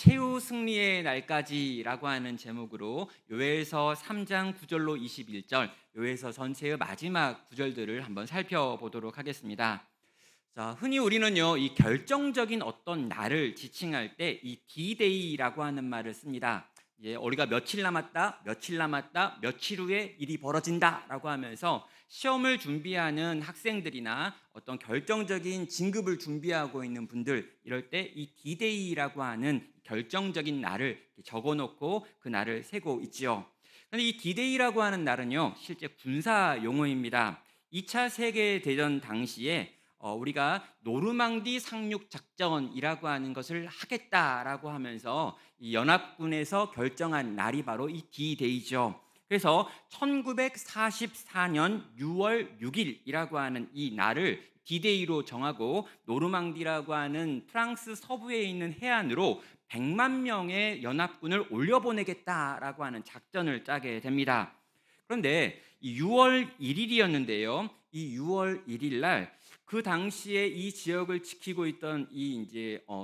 최후 승리의 날까지라고 하는 제목으로 요엘서 3장 9절로 21절, 요엘서 전체의 마지막 구절들을 한번 살펴보도록 하겠습니다. 자, 흔히 우리는요, 이 결정적인 어떤 날을 지칭할 때 이 D-Day라고 하는 말을 씁니다. 우리가 며칠 남았다, 며칠 남았다, 며칠 후에 일이 벌어진다라고 하면서 시험을 준비하는 학생들이나 어떤 결정적인 진급을 준비하고 있는 분들, 이럴 때 이 D-Day라고 하는 결정적인 날을 적어놓고 그 날을 세고 있지요. 그런데 이 D-Day라고 하는 날은요, 실제 군사 용어입니다. 2차 세계대전 당시에 우리가 노르망디 상륙 작전이라고 하는 것을 하겠다라고 하면서 이 연합군에서 결정한 날이 바로 이 D-Day죠. 그래서 1944년 6월 6일이라고 하는 이 날을 D-Day로 정하고 노르망디라고 하는 프랑스 서부에 있는 해안으로 100만 명의 연합군을 올려보내겠다라고 하는 작전을 짜게 됩니다. 그런데 이 6월 1일이었는데요. 이 6월 1일 날 그 당시에 이 지역을 지키고 있던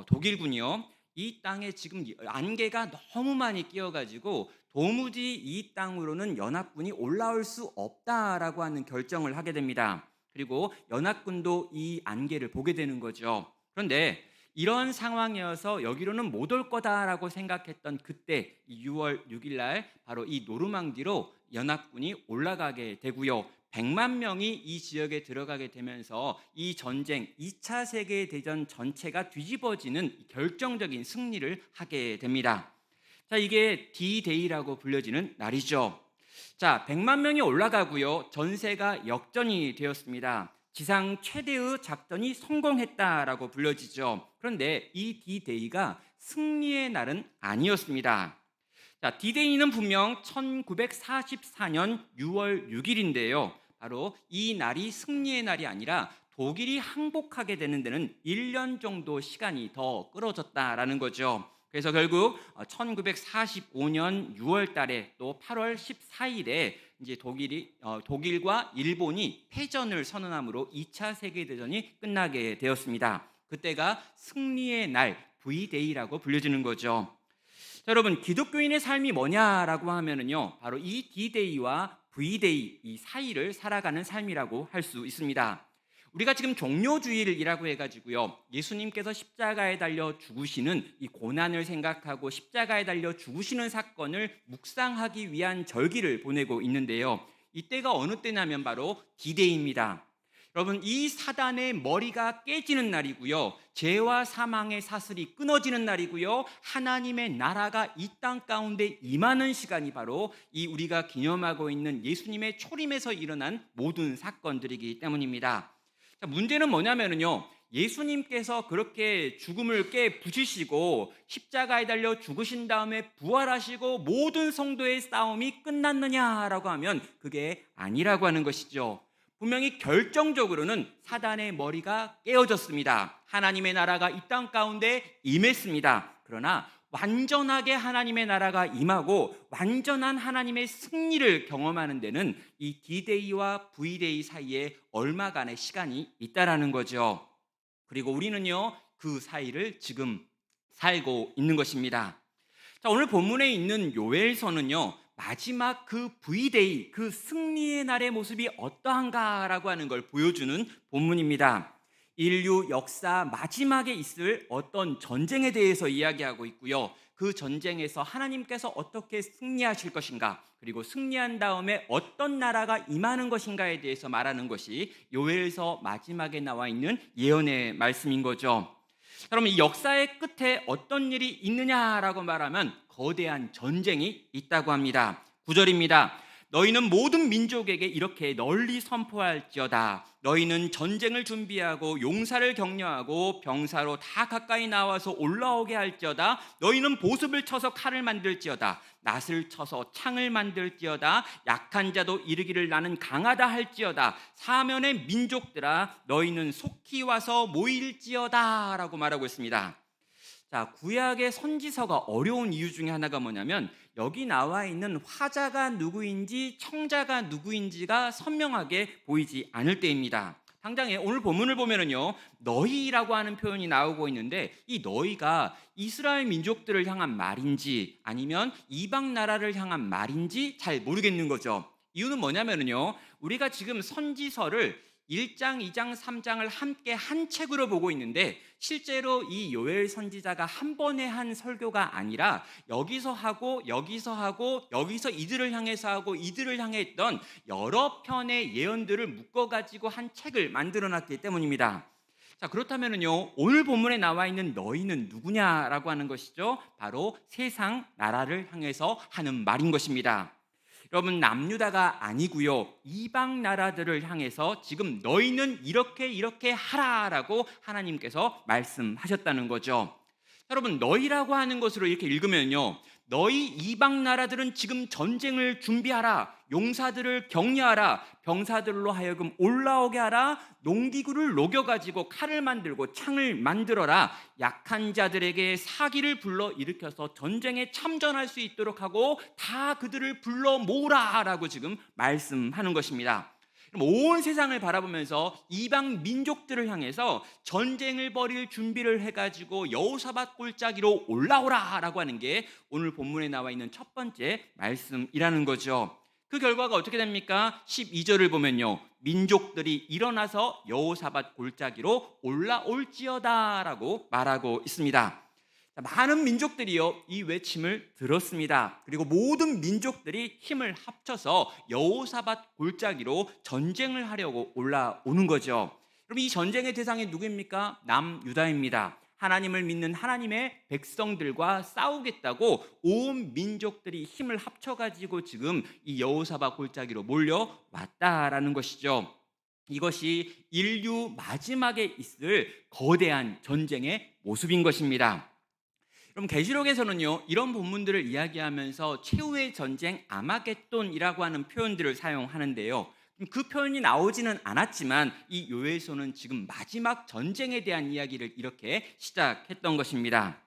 독일군이요. 이 땅에 지금 안개가 너무 많이 끼어가지고 도무지 이 땅으로는 연합군이 올라올 수 없다라고 하는 결정을 하게 됩니다. 그리고 연합군도 이 안개를 보게 되는 거죠. 그런데 이런 상황이어서 여기로는 못 올 거다라고 생각했던 그때 6월 6일 날 바로 이 노르망디로 연합군이 올라가게 되고요. 100만 명이 이 지역에 들어가게 되면서 이 전쟁 2차 세계대전 전체가 뒤집어지는 결정적인 승리를 하게 됩니다. 자, 이게 D-Day라고 불려지는 날이죠. 자, 100만 명이 올라가고요. 전세가 역전이 되었습니다. 지상 최대의 작전이 성공했다라고 불려지죠. 그런데 이 D-Day가 승리의 날은 아니었습니다. 자, D-Day는 분명 1944년 6월 6일인데요. 바로 이 날이 승리의 날이 아니라 독일이 항복하게 되는 데는 1년 정도 시간이 더 끌어졌다라는 거죠. 그래서 결국 1945년 6월 달에 또 8월 14일에 이제 독일과 일본이 패전을 선언함으로 2차 세계대전이 끝나게 되었습니다. 그때가 승리의 날, V-Day라고 불려지는 거죠. 자, 여러분, 기독교인의 삶이 뭐냐라고 하면은요, 바로 이 D-Day와 V-Day 이 사이를 살아가는 삶이라고 할 수 있습니다. 우리가 지금 종료주일이라고 해가지고요, 예수님께서 십자가에 달려 죽으시는 이 고난을 생각하고 십자가에 달려 죽으시는 사건을 묵상하기 위한 절기를 보내고 있는데요. 이때가 어느 때냐면 바로 D-Day입니다. 여러분, 이 사단의 머리가 깨지는 날이고요, 죄와 사망의 사슬이 끊어지는 날이고요, 하나님의 나라가 이 땅 가운데 임하는 시간이 바로 이 우리가 기념하고 있는 예수님의 초림에서 일어난 모든 사건들이기 때문입니다. 자, 문제는 뭐냐면요, 예수님께서 그렇게 죽음을 깨부시시고 십자가에 달려 죽으신 다음에 부활하시고 모든 성도의 싸움이 끝났느냐라고 하면 그게 아니라고 하는 것이죠. 분명히 결정적으로는 사단의 머리가 깨어졌습니다. 하나님의 나라가 이 땅 가운데 임했습니다. 그러나 완전하게 하나님의 나라가 임하고 완전한 하나님의 승리를 경험하는 데는 이 D-Day와 V-Day 사이에 얼마간의 시간이 있다라는 거죠. 그리고 우리는요, 그 사이를 지금 살고 있는 것입니다. 자, 오늘 본문에 있는 요엘서는요, 마지막 그 V-Day, 그 승리의 날의 모습이 어떠한가라고 하는 걸 보여주는 본문입니다. 인류 역사 마지막에 있을 어떤 전쟁에 대해서 이야기하고 있고요, 그 전쟁에서 하나님께서 어떻게 승리하실 것인가, 그리고 승리한 다음에 어떤 나라가 임하는 것인가에 대해서 말하는 것이 요엘서 마지막에 나와 있는 예언의 말씀인 거죠. 여러분, 이 역사의 끝에 어떤 일이 있느냐라고 말하면 거대한 전쟁이 있다고 합니다. 9절입니다. 너희는 모든 민족에게 이렇게 널리 선포할지어다. 너희는 전쟁을 준비하고 용사를 격려하고 병사로 다 가까이 나와서 올라오게 할지어다. 너희는 보습을 쳐서 칼을 만들지어다. 낫을 쳐서 창을 만들지어다. 약한 자도 이르기를 나는 강하다 할지어다. 사면의 민족들아, 너희는 속히 와서 모일지어다 라고 말하고 있습니다. 자, 구약의 선지서가 어려운 이유 중에 하나가 뭐냐면 여기 나와 있는 화자가 누구인지 청자가 누구인지가 선명하게 보이지 않을 때입니다. 당장에 오늘 본문을 보면은요, 너희라고 하는 표현이 나오고 있는데 이 너희가 이스라엘 민족들을 향한 말인지 아니면 이방 나라를 향한 말인지 잘 모르겠는 거죠. 이유는 뭐냐면은요, 우리가 지금 선지서를 1장, 2장, 3장을 함께 한 책으로 보고 있는데 실제로 이 요엘 선지자가 한 번에 한 설교가 아니라 여기서 하고 여기서 하고 여기서 이들을 향해서 하고 이들을 향해 했던 여러 편의 예언들을 묶어가지고 한 책을 만들어놨기 때문입니다. 자, 그렇다면은요, 오늘 본문에 나와 있는 너희는 누구냐라고 하는 것이죠. 바로 세상 나라를 향해서 하는 말인 것입니다. 여러분, 남유다가 아니고요, 이방 나라들을 향해서 지금 너희는 이렇게 하라라고 하나님께서 말씀하셨다는 거죠. 여러분, 너희라고 하는 것으로 이렇게 읽으면요, 너희 이방 나라들은 지금 전쟁을 준비하라, 용사들을 격려하라, 병사들로 하여금 올라오게 하라, 농기구를 녹여가지고 칼을 만들고 창을 만들어라, 약한 자들에게 사기를 불러 일으켜서 전쟁에 참전할 수 있도록 하고 다 그들을 불러 모으라라고 지금 말씀하는 것입니다. 온 세상을 바라보면서 이방 민족들을 향해서 전쟁을 벌일 준비를 해가지고 여호사밧 골짜기로 올라오라라고 하는 게 오늘 본문에 나와 있는 첫 번째 말씀이라는 거죠. 그 결과가 어떻게 됩니까? 12절을 보면요, 민족들이 일어나서 여호사밧 골짜기로 올라올지어다라고 말하고 있습니다. 많은 민족들이요, 이 외침을 들었습니다. 그리고 모든 민족들이 힘을 합쳐서 여호사밧 골짜기로 전쟁을 하려고 올라오는 거죠. 그럼 이 전쟁의 대상이 누구입니까? 남유다입니다. 하나님을 믿는 하나님의 백성들과 싸우겠다고 온 민족들이 힘을 합쳐가지고 지금 이 여호사밧 골짜기로 몰려왔다라는 것이죠. 이것이 인류 마지막에 있을 거대한 전쟁의 모습인 것입니다. 그럼 계시록에서는요, 이런 본문들을 이야기하면서 최후의 전쟁 아마겟돈이라고 하는 표현들을 사용하는데요, 그 표현이 나오지는 않았지만 이 요엘서는 지금 마지막 전쟁에 대한 이야기를 이렇게 시작했던 것입니다.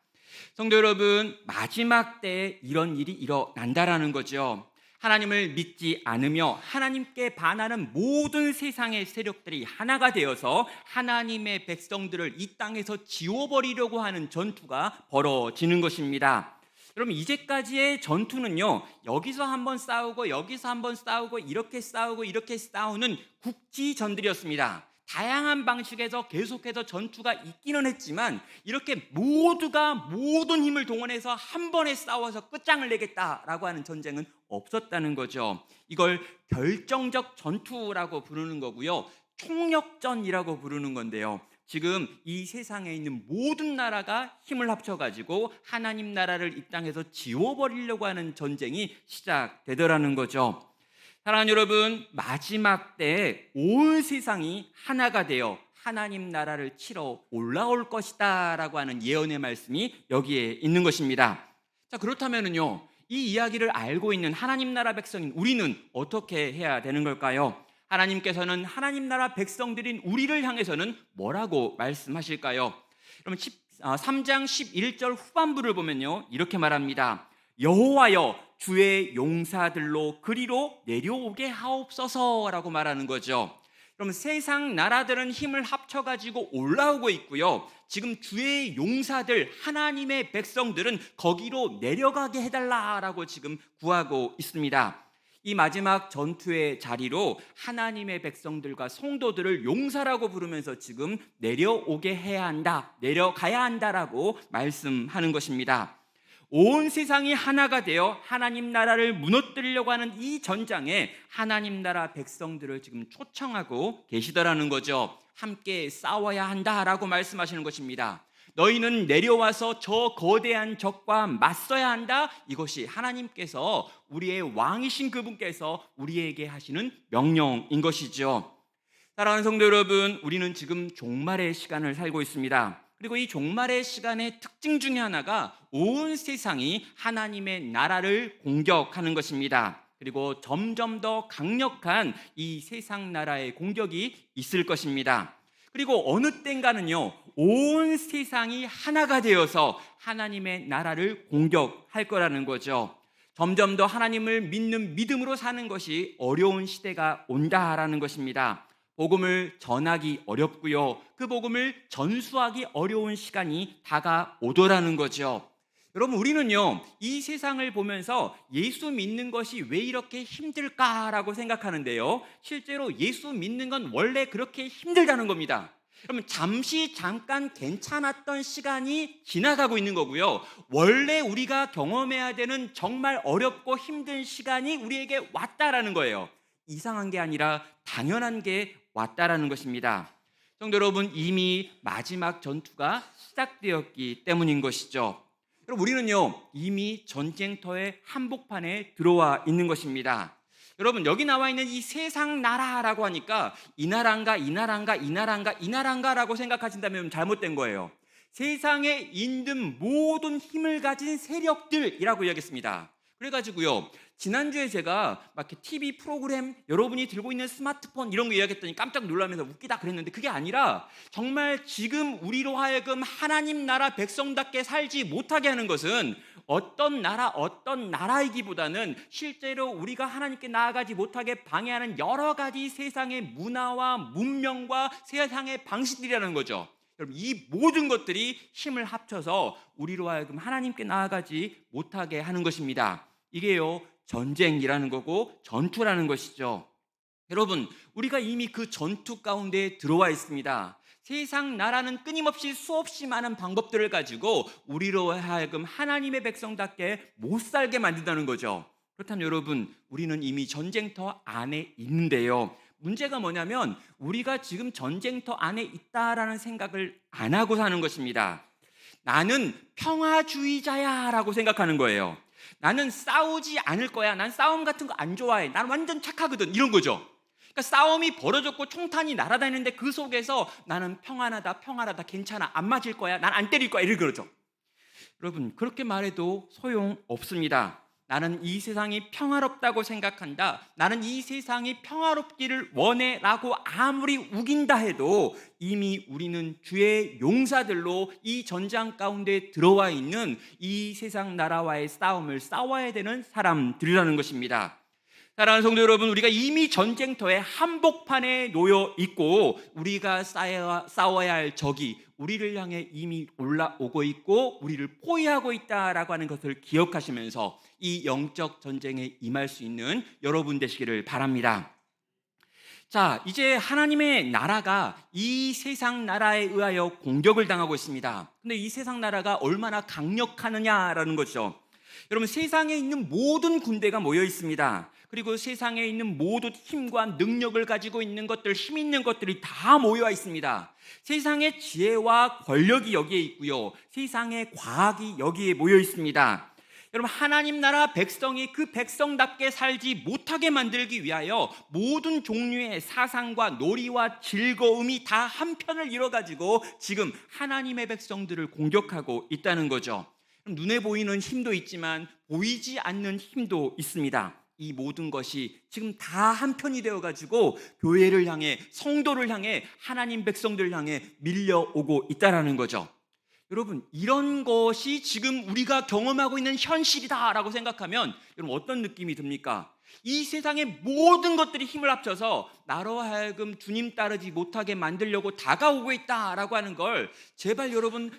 성도 여러분, 마지막 때에 이런 일이 일어난다라는 거죠. 하나님을 믿지 않으며 하나님께 반하는 모든 세상의 세력들이 하나가 되어서 하나님의 백성들을 이 땅에서 지워버리려고 하는 전투가 벌어지는 것입니다. 여러분, 이제까지의 전투는요, 여기서 한번 싸우고 여기서 한번 싸우고 이렇게 싸우는 국지전들이었습니다. 다양한 방식에서 계속해서 전투가 있기는 했지만 이렇게 모두가 모든 힘을 동원해서 한 번에 싸워서 끝장을 내겠다라고 하는 전쟁은 없었다는 거죠. 이걸 결정적 전투라고 부르는 거고요, 총력전이라고 부르는 건데요, 지금 이 세상에 있는 모든 나라가 힘을 합쳐가지고 하나님 나라를 이 땅에서 지워버리려고 하는 전쟁이 시작되더라는 거죠. 사랑하는 여러분, 마지막 때에 온 세상이 하나가 되어 하나님 나라를 치러 올라올 것이다 라고 하는 예언의 말씀이 여기에 있는 것입니다. 자, 그렇다면요, 이 이야기를 알고 있는 하나님 나라 백성인 우리는 어떻게 해야 되는 걸까요? 하나님께서는 하나님 나라 백성들인 우리를 향해서는 뭐라고 말씀하실까요? 그럼 3장 11절 후반부를 보면요, 이렇게 말합니다. 여호와여, 주의 용사들로 그리로 내려오게 하옵소서라고 말하는 거죠. 그럼 세상 나라들은 힘을 합쳐가지고 올라오고 있고요, 지금 주의 용사들, 하나님의 백성들은 거기로 내려가게 해달라라고 지금 구하고 있습니다. 이 마지막 전투의 자리로 하나님의 백성들과 성도들을 용사라고 부르면서 지금 내려오게 해야 한다, 내려가야 한다라고 말씀하는 것입니다. 온 세상이 하나가 되어 하나님 나라를 무너뜨리려고 하는 이 전장에 하나님 나라 백성들을 지금 초청하고 계시더라는 거죠. 함께 싸워야 한다라고 말씀하시는 것입니다. 너희는 내려와서 저 거대한 적과 맞서야 한다. 이것이 하나님께서, 우리의 왕이신 그분께서 우리에게 하시는 명령인 것이죠. 사랑하는 성도 여러분, 우리는 지금 종말의 시간을 살고 있습니다. 그리고 이 종말의 시간의 특징 중에 하나가 온 세상이 하나님의 나라를 공격하는 것입니다. 그리고 점점 더 강력한 이 세상 나라의 공격이 있을 것입니다. 그리고 어느 땐가는요, 온 세상이 하나가 되어서 하나님의 나라를 공격할 거라는 거죠. 점점 더 하나님을 믿는 믿음으로 사는 것이 어려운 시대가 온다라는 것입니다. 복음을 전하기 어렵고요. 그 복음을 전수하기 어려운 시간이 다가오더라는 거죠. 여러분, 우리는요, 이 세상을 보면서 예수 믿는 것이 왜 이렇게 힘들까라고 생각하는데요. 실제로 예수 믿는 건 원래 그렇게 힘들다는 겁니다. 그러면 잠깐 괜찮았던 시간이 지나가고 있는 거고요. 원래 우리가 경험해야 되는 정말 어렵고 힘든 시간이 우리에게 왔다라는 거예요. 이상한 게 아니라 당연한 게 왔다라는 것입니다. 성도 여러분, 이미 마지막 전투가 시작되었기 때문인 것이죠. 여러분, 우리는요, 이미 전쟁터의 한복판에 들어와 있는 것입니다. 여러분, 여기 나와 있는 이 세상 나라라고 하니까 이 나라인가 이 나라인가 이 나라인가 이 나라인가라고 생각하신다면 잘못된 거예요. 세상에 있는 모든 힘을 가진 세력들이라고 이야기했습니다. 그래가지고요, 지난주에 제가 막 이렇게 TV 프로그램, 여러분이 들고 있는 스마트폰 이런 거 이야기했더니 깜짝 놀라면서 웃기다 그랬는데, 그게 아니라 정말 지금 우리로 하여금 하나님 나라 백성답게 살지 못하게 하는 것은 어떤 나라이기보다는 실제로 우리가 하나님께 나아가지 못하게 방해하는 여러 가지 세상의 문화와 문명과 세상의 방식들이라는 거죠. 여러분, 이 모든 것들이 힘을 합쳐서 우리로 하여금 하나님께 나아가지 못하게 하는 것입니다. 이게요, 전쟁이라는 거고 전투라는 것이죠. 여러분, 우리가 이미 그 전투 가운데 들어와 있습니다. 세상 나라는 끊임없이 수없이 많은 방법들을 가지고 우리로 하여금 하나님의 백성답게 못 살게 만든다는 거죠. 그렇다면 여러분, 우리는 이미 전쟁터 안에 있는데요. 문제가 뭐냐면 우리가 지금 전쟁터 안에 있다라는 생각을 안 하고 사는 것입니다. 나는 평화주의자야 라고 생각하는 거예요. 나는 싸우지 않을 거야. 난 싸움 같은 거 안 좋아해. 난 완전 착하거든. 이런 거죠. 그러니까 싸움이 벌어졌고 총탄이 날아다니는데 그 속에서 나는 평안하다, 괜찮아, 안 맞을 거야, 난 안 때릴 거야, 이런 거죠. 여러분, 그렇게 말해도 소용없습니다. 나는 이 세상이 평화롭다고 생각한다, 나는 이 세상이 평화롭기를 원해 라고 아무리 우긴다 해도 이미 우리는 주의 용사들로 이 전장 가운데 들어와 있는 이 세상 나라와의 싸움을 싸워야 되는 사람들이라는 것입니다. 사랑하는 성도 여러분, 우리가 이미 전쟁터의 한복판에 놓여 있고 우리가 싸워야 할 적이 우리를 향해 이미 올라오고 있고 우리를 포위하고 있다라고 하는 것을 기억하시면서 이 영적 전쟁에 임할 수 있는 여러분 되시기를 바랍니다. 자, 이제 하나님의 나라가 이 세상 나라에 의하여 공격을 당하고 있습니다. 근데 이 세상 나라가 얼마나 강력하느냐라는 거죠. 여러분, 세상에 있는 모든 군대가 모여 있습니다. 그리고 세상에 있는 모든 힘과 능력을 가지고 있는 것들, 힘 있는 것들이 다 모여 있습니다. 세상의 지혜와 권력이 여기에 있고요, 세상의 과학이 여기에 모여 있습니다. 여러분, 하나님 나라 백성이 그 백성답게 살지 못하게 만들기 위하여 모든 종류의 사상과 놀이와 즐거움이 다 한편을 이뤄가지고 지금 하나님의 백성들을 공격하고 있다는 거죠. 눈에 보이는 힘도 있지만 보이지 않는 힘도 있습니다. 이 모든 것이 지금 다 한편이 되어가지고 교회를 향해, 성도를 향해, 하나님 백성들을 향해 밀려오고 있다는 거죠. 여러분, 이런 것이 지금 우리가 경험하고 있는 현실이다라고 생각하면 여러분, 어떤 느낌이 듭니까? 이 세상의 모든 것들이 힘을 합쳐서 나로 하여금 주님 따르지 못하게 만들려고 다가오고 있다라고 하는 걸 제발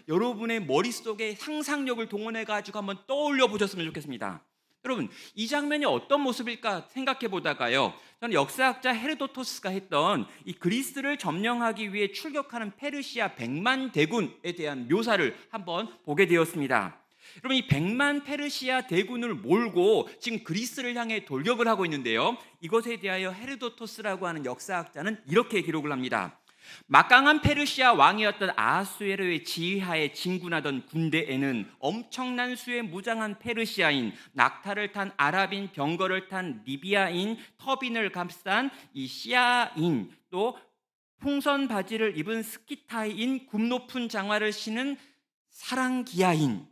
여러분의 머릿속에 상상력을 동원해가지고 한번 떠올려 보셨으면 좋겠습니다. 여러분, 이 장면이 어떤 모습일까 생각해 보다가요, 저는 역사학자 헤르도토스가 했던 이 그리스를 점령하기 위해 출격하는 페르시아 100만 대군에 대한 묘사를 한번 보게 되었습니다. 여러분, 이 100만 페르시아 대군을 몰고 지금 그리스를 향해 돌격을 하고 있는데요, 이것에 대하여 헤르도토스라고 하는 역사학자는 이렇게 기록을 합니다. 막강한 페르시아 왕이었던 아하수에로의 지휘하에 진군하던 군대에는 엄청난 수의 무장한 페르시아인, 낙타를 탄 아랍인, 병거를 탄 리비아인, 터빈을 감싼 이 시아인, 또 풍선 바지를 입은 스키타인, 굽 높은 장화를 신은 사랑기아인,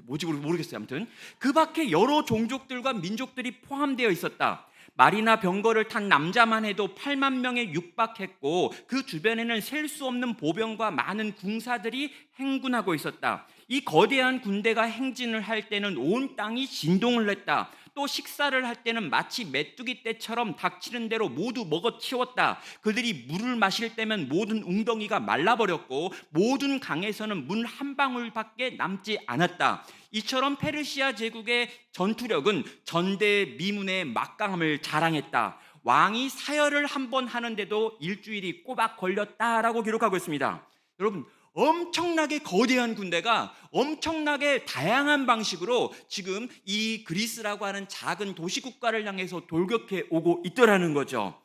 뭐지 모르겠어요. 아무튼 그 밖에 여러 종족들과 민족들이 포함되어 있었다. 말이나 병거를 탄 남자만 해도 8만 명에 육박했고 그 주변에는 셀 수 없는 보병과 많은 궁사들이 행군하고 있었다. 이 거대한 군대가 행진을 할 때는 온 땅이 진동을 냈다. 또 식사를 할 때는 마치 메뚜기 떼처럼 닥치는 대로 모두 먹어치웠다. 그들이 물을 마실 때면 모든 웅덩이가 말라버렸고 모든 강에서는 물 한 방울밖에 남지 않았다. 이처럼 페르시아 제국의 전투력은 전대미문의 막강함을 자랑했다. 왕이 사열을 한 번 하는데도 일주일이 꼬박 걸렸다라고 기록하고 있습니다. 여러분, 엄청나게 거대한 군대가 엄청나게 다양한 방식으로 지금 이 그리스라고 하는 작은 도시국가를 향해서 돌격해 오고 있더라는 거죠.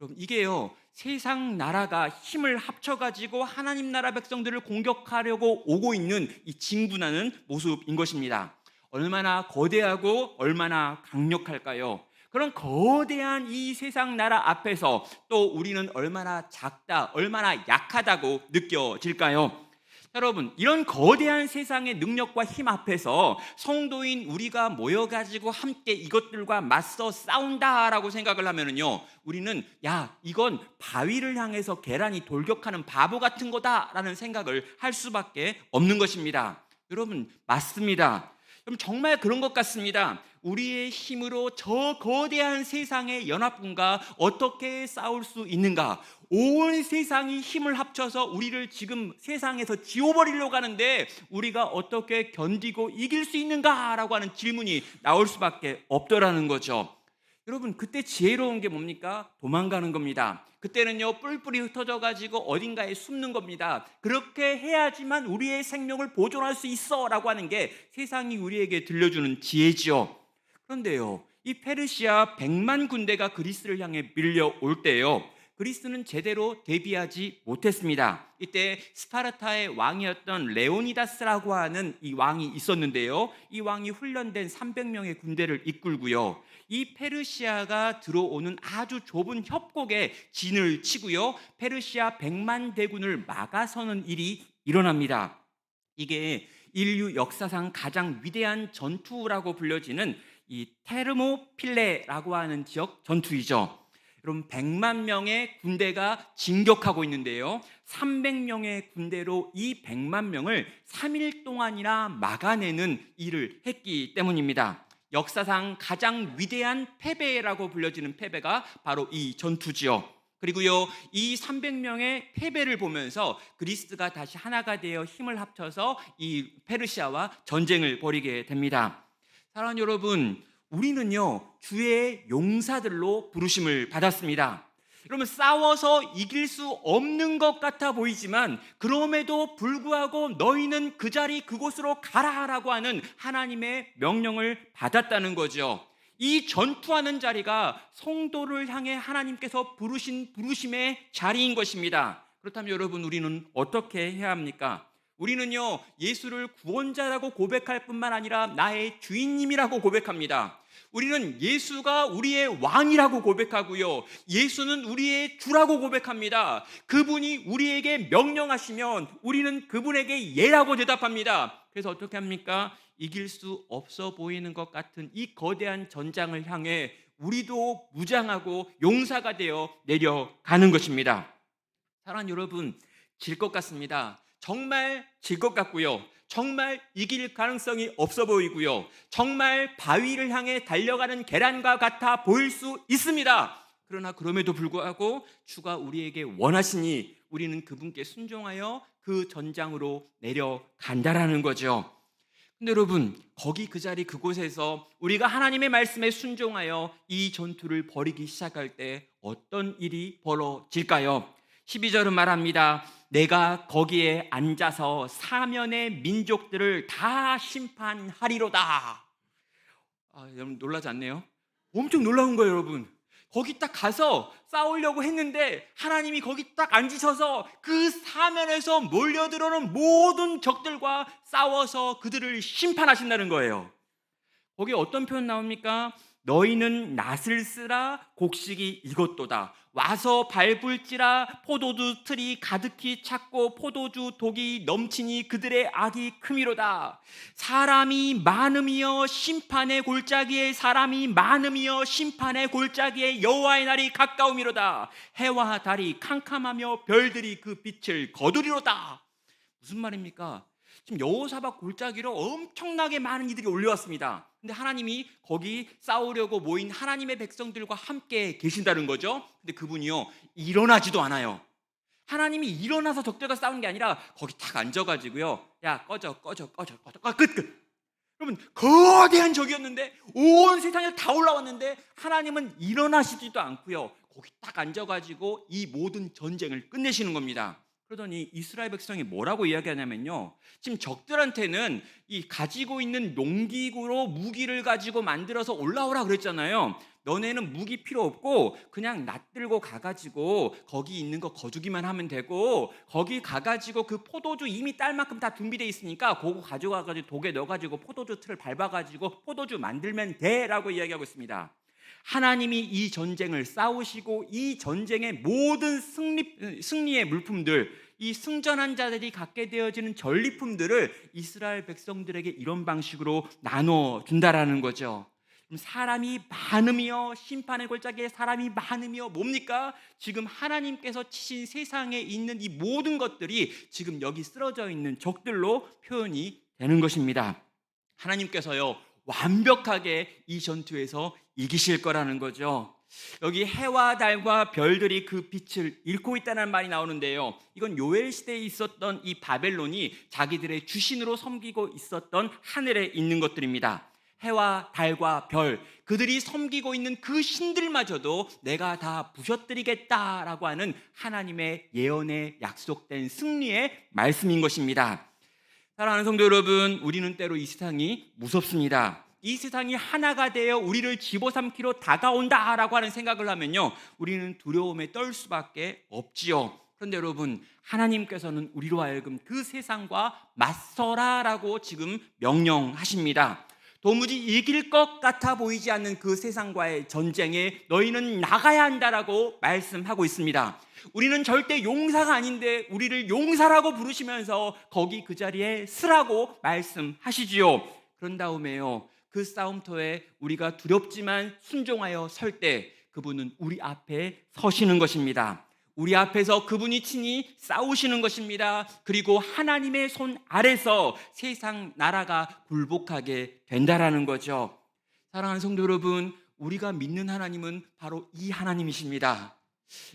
여러분, 이게요, 세상 나라가 힘을 합쳐가지고 하나님 나라 백성들을 공격하려고 오고 있는 이 진군하는 모습인 것입니다. 얼마나 거대하고 얼마나 강력할까요? 그런 거대한 이 세상 나라 앞에서 또 우리는 얼마나 작다, 얼마나 약하다고 느껴질까요? 여러분, 이런 거대한 세상의 능력과 힘 앞에서 성도인 우리가 모여가지고 함께 이것들과 맞서 싸운다라고 생각을 하면은요, 우리는 이건 바위를 향해서 계란이 돌격하는 바보 같은 거다라는 생각을 할 수밖에 없는 것입니다. 여러분, 맞습니다. 그럼 정말 그런 것 같습니다. 우리의 힘으로 저 거대한 세상의 연합군과 어떻게 싸울 수 있는가? 온 세상이 힘을 합쳐서 우리를 지금 세상에서 지워버리려고 하는데 우리가 어떻게 견디고 이길 수 있는가라고 하는 질문이 나올 수밖에 없더라는 거죠. 여러분, 그때 지혜로운 게 뭡니까? 도망가는 겁니다. 그때는요, 뿔뿔이 흩어져 가지고 어딘가에 숨는 겁니다. 그렇게 해야지만 우리의 생명을 보존할 수 있어 라고 하는 게 세상이 우리에게 들려주는 지혜지요. 그런데요, 이 페르시아 100만 군대가 그리스를 향해 밀려올 때요, 그리스는 제대로 대비하지 못했습니다. 이때 스파르타의 왕이었던 레오니다스라고 하는 이 왕이 있었는데요, 이 왕이 훈련된 300명의 군대를 이끌고요, 이 페르시아가 들어오는 아주 좁은 협곡에 진을 치고요, 페르시아 100만 대군을 막아서는 일이 일어납니다. 이게 인류 역사상 가장 위대한 전투라고 불려지는 이 테르모필레라고 하는 지역 전투이죠. 여러분, 100만 명의 군대가 진격하고 있는데요, 300명의 군대로 이 100만 명을 3일 동안이나 막아내는 일을 했기 때문입니다. 역사상 가장 위대한 패배라고 불려지는 패배가 바로 이 전투지요. 그리고요, 이 300명의 패배를 보면서 그리스가 다시 하나가 되어 힘을 합쳐서 이 페르시아와 전쟁을 벌이게 됩니다. 사랑하는 여러분, 우리는요, 주의 용사들로 부르심을 받았습니다. 여러분, 싸워서 이길 수 없는 것 같아 보이지만 그럼에도 불구하고 너희는 그 자리 그곳으로 가라라고 하는 하나님의 명령을 받았다는 거죠. 이 전투하는 자리가 성도를 향해 하나님께서 부르신 부르심의 자리인 것입니다. 그렇다면 여러분, 우리는 어떻게 해야 합니까? 우리는요, 예수를 구원자라고 고백할 뿐만 아니라 나의 주인님이라고 고백합니다. 우리는 예수가 우리의 왕이라고 고백하고요, 예수는 우리의 주라고 고백합니다. 그분이 우리에게 명령하시면 우리는 그분에게 예라고 대답합니다. 그래서 어떻게 합니까? 이길 수 없어 보이는 것 같은 이 거대한 전장을 향해 우리도 무장하고 용사가 되어 내려가는 것입니다. 사랑하는 여러분, 질 것 같습니다. 정말 질 것 같고요, 정말 이길 가능성이 없어 보이고요, 정말 바위를 향해 달려가는 계란과 같아 보일 수 있습니다. 그러나 그럼에도 불구하고 주가 우리에게 원하시니 우리는 그분께 순종하여 그 전장으로 내려간다라는 거죠. 근데 여러분, 거기 그 자리 그곳에서 우리가 하나님의 말씀에 순종하여 이 전투를 벌이기 시작할 때 어떤 일이 벌어질까요? 12절은 말합니다. 내가 거기에 앉아서 사면의 민족들을 다 심판하리로다. 여러분, 놀라지 않네요? 엄청 놀라운 거예요, 여러분. 거기 딱 가서 싸우려고 했는데 하나님이 거기 딱 앉으셔서 그 사면에서 몰려들어오는 모든 적들과 싸워서 그들을 심판하신다는 거예요. 거기에 어떤 표현 나옵니까? 너희는 낫을 쓰라, 곡식이 이것도다. 와서 밟을지라, 포도주 틀이 가득히 찼고 포도주 독이 넘치니 그들의 악이 크미로다. 사람이 많음이여 심판의 골짜기에, 사람이 많음이여 심판의 골짜기에 여호와의 날이 가까움이로다. 해와 달이 캄캄하며 별들이 그 빛을 거두리로다. 무슨 말입니까? 지금 여호사밧 골짜기로 엄청나게 많은 이들이 올려왔습니다. 근데 하나님이 거기 싸우려고 모인 하나님의 백성들과 함께 계신다는 거죠. 근데 그분이요, 일어나지도 않아요. 하나님이 일어나서 적들과 싸우는 게 아니라 거기 딱 앉아가지고요, 야 꺼져 끝. 여러분, 거대한 적이었는데, 온 세상에 다 올라왔는데 하나님은 일어나시지도 않고요, 거기 딱 앉아가지고 이 모든 전쟁을 끝내시는 겁니다. 그러더니 이스라엘 백성이 뭐라고 이야기하냐면요, 지금 적들한테는 이 가지고 있는 농기구로 무기를 가지고 만들어서 올라오라 그랬잖아요. 너네는 무기 필요 없고 그냥 낫들고 가가지고 거기 있는 거 거두기만 하면 되고, 거기 가가지고 그 포도주 이미 딸 만큼 다 준비되어 있으니까 그거 가져가가지고 독에 넣어가지고 포도주 틀을 밟아가지고 포도주 만들면 돼 라고 이야기하고 있습니다. 하나님이 이 전쟁을 싸우시고 이 전쟁의 모든 승리의 물품들, 이 승전한 자들이 갖게 되어지는 전리품들을 이스라엘 백성들에게 이런 방식으로 나눠준다라는 거죠. 사람이 많으며, 심판의 골짜기에 사람이 많으며 뭡니까? 지금 하나님께서 치신 세상에 있는 이 모든 것들이 지금 여기 쓰러져 있는 적들로 표현이 되는 것입니다. 하나님께서요, 완벽하게 이 전투에서 이기실 거라는 거죠. 여기 해와 달과 별들이 그 빛을 잃고 있다는 말이 나오는데요, 이건 요엘 시대에 있었던 이 바벨론이 자기들의 주신으로 섬기고 있었던 하늘에 있는 것들입니다. 해와 달과 별, 그들이 섬기고 있는 그 신들마저도 내가 다 부셔뜨리겠다라고 하는 하나님의 예언에 약속된 승리의 말씀인 것입니다. 사랑하는 성도 여러분, 우리는 때로 이 세상이 무섭습니다. 이 세상이 하나가 되어 우리를 집어삼키러 다가온다라고 하는 생각을 하면요, 우리는 두려움에 떨 수밖에 없지요. 그런데 여러분, 하나님께서는 우리로 하여금 그 세상과 맞서라라고 지금 명령하십니다. 도무지 이길 것 같아 보이지 않는 그 세상과의 전쟁에 너희는 나가야 한다라고 말씀하고 있습니다. 우리는 절대 용사가 아닌데 우리를 용사라고 부르시면서 거기 그 자리에 서라고 말씀하시지요. 그런 다음에요, 그 싸움터에 우리가 두렵지만 순종하여 설 때 그분은 우리 앞에 서시는 것입니다. 우리 앞에서 그분이 친히 싸우시는 것입니다. 그리고 하나님의 손 아래서 세상 나라가 굴복하게 된다라는 거죠. 사랑하는 성도 여러분, 우리가 믿는 하나님은 바로 이 하나님이십니다.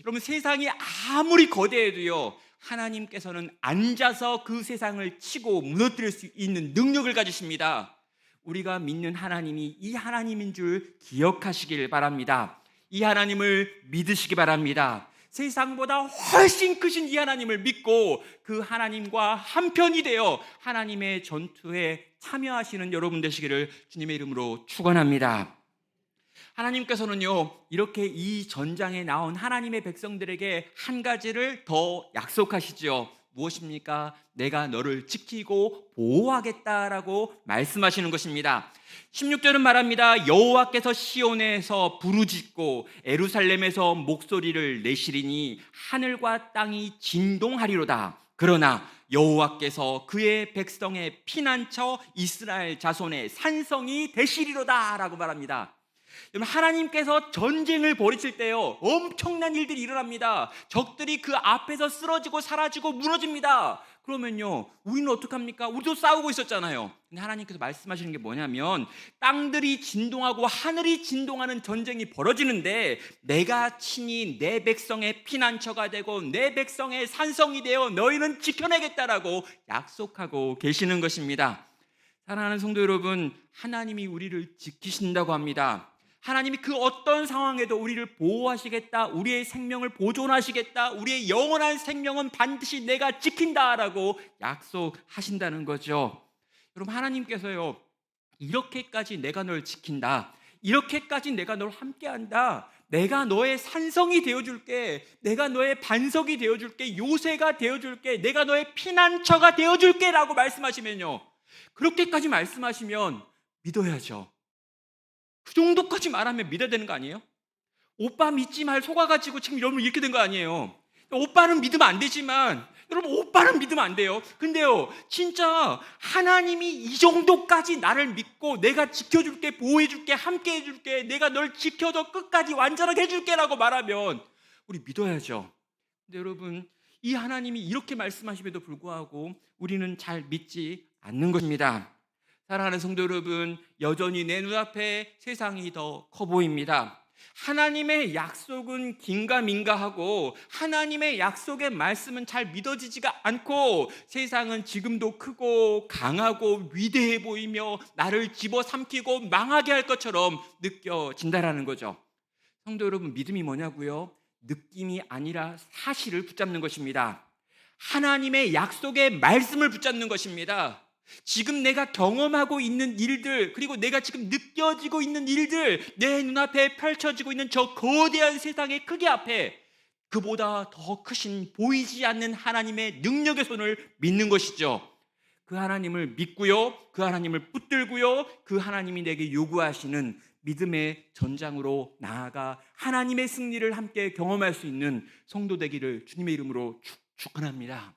여러분, 세상이 아무리 거대해도요, 하나님께서는 앉아서 그 세상을 치고 무너뜨릴 수 있는 능력을 가지십니다. 우리가 믿는 하나님이 이 하나님인 줄 기억하시길 바랍니다. 이 하나님을 믿으시기 바랍니다. 세상보다 훨씬 크신 이 하나님을 믿고 그 하나님과 한편이 되어 하나님의 전투에 참여하시는 여러분 되시기를 주님의 이름으로 축원합니다. 하나님께서는요, 이렇게 이 전장에 나온 하나님의 백성들에게 한 가지를 더 약속하시죠. 무엇입니까? 내가 너를 지키고 보호하겠다라고 말씀하시는 것입니다. 16절은 말합니다. 여호와께서 시온에서 부르짖고 예루살렘에서 목소리를 내시리니 하늘과 땅이 진동하리로다. 그러나 여호와께서 그의 백성의 피난처 이스라엘 자손의 산성이 되시리로다 라고 말합니다. 여러분, 하나님께서 전쟁을 벌이실 때요, 엄청난 일들이 일어납니다. 적들이 그 앞에서 쓰러지고 사라지고 무너집니다. 그러면요, 우리는 어떡합니까? 우리도 싸우고 있었잖아요. 근데 하나님께서 말씀하시는 게 뭐냐면, 땅들이 진동하고 하늘이 진동하는 전쟁이 벌어지는데 내가 친히 내 백성의 피난처가 되고 내 백성의 산성이 되어 너희는 지켜내겠다라고 약속하고 계시는 것입니다. 사랑하는 성도 여러분, 하나님이 우리를 지키신다고 합니다. 하나님이 그 어떤 상황에도 우리를 보호하시겠다, 우리의 생명을 보존하시겠다, 우리의 영원한 생명은 반드시 내가 지킨다라고 약속하신다는 거죠. 여러분, 하나님께서요, 이렇게까지 내가 널 지킨다, 이렇게까지 내가 널 함께한다, 내가 너의 산성이 되어줄게, 내가 너의 반석이 되어줄게, 요새가 되어줄게, 내가 너의 피난처가 되어줄게 라고 말씀하시면요, 그렇게까지 말씀하시면 믿어야죠. 그 정도까지 말하면 믿어야 되는 거 아니에요? 오빠 믿지 말 속아가지고 지금 여러분 이렇게 된 거 아니에요? 오빠는 믿으면 안 되지만, 여러분 오빠는 믿으면 안 돼요. 근데요, 진짜 하나님이 이 정도까지 나를 믿고 내가 지켜줄게, 보호해줄게, 함께 해줄게, 내가 널 지켜줘 끝까지 완전하게 해줄게 라고 말하면 우리 믿어야죠. 근데 여러분, 이 하나님이 이렇게 말씀하심에도 불구하고 우리는 잘 믿지 않는 것입니다. 사랑하는 성도 여러분, 여전히 내 눈앞에 세상이 더 커 보입니다. 하나님의 약속은 긴가민가하고 하나님의 약속의 말씀은 잘 믿어지지가 않고 세상은 지금도 크고 강하고 위대해 보이며 나를 집어삼키고 망하게 할 것처럼 느껴진다라는 거죠. 성도 여러분, 믿음이 뭐냐고요? 느낌이 아니라 사실을 붙잡는 것입니다. 하나님의 약속의 말씀을 붙잡는 것입니다. 지금 내가 경험하고 있는 일들, 그리고 내가 지금 느껴지고 있는 일들, 내 눈앞에 펼쳐지고 있는 저 거대한 세상의 크기 앞에 그보다 더 크신 보이지 않는 하나님의 능력의 손을 믿는 것이죠. 그 하나님을 믿고요, 그 하나님을 붙들고요, 그 하나님이 내게 요구하시는 믿음의 전장으로 나아가 하나님의 승리를 함께 경험할 수 있는 성도 되기를 주님의 이름으로 축원합니다.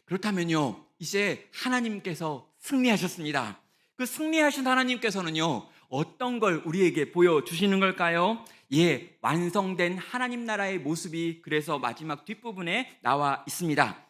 그렇다면요, 이제 하나님께서 승리하셨습니다. 그 승리하신 하나님께서는요, 어떤 걸 우리에게 보여주시는 걸까요? 예, 완성된 하나님 나라의 모습이 그래서 마지막 뒷부분에 나와 있습니다.